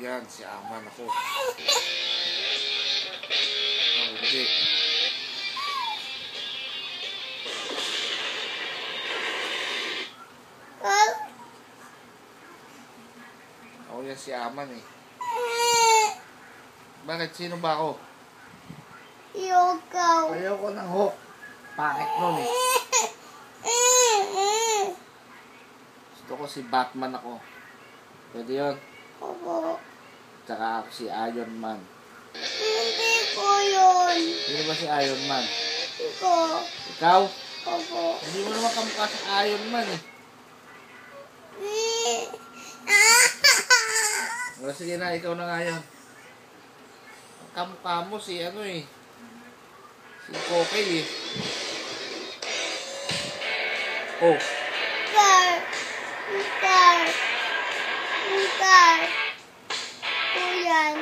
Yan, si Aman ako. Okay. Ako yan si Aman eh. Bakit? Sino ba ako? Ikaw. Ayoko ng hook. Pangit nun eh. Gusto ko si Batman ako. Pwede yun? Opo. Tsaka ako si Iron Man. Hindi ko yun. Sino ba si Iron Man? Ikaw. Ikaw? Opo. Hindi mo naman kamukha si Iron Man eh. O sige na, ikaw na nga yun. Ang kamukha mo si ano eh. Si Kokey eh. Oh. Car. Car. Car. Kuyan.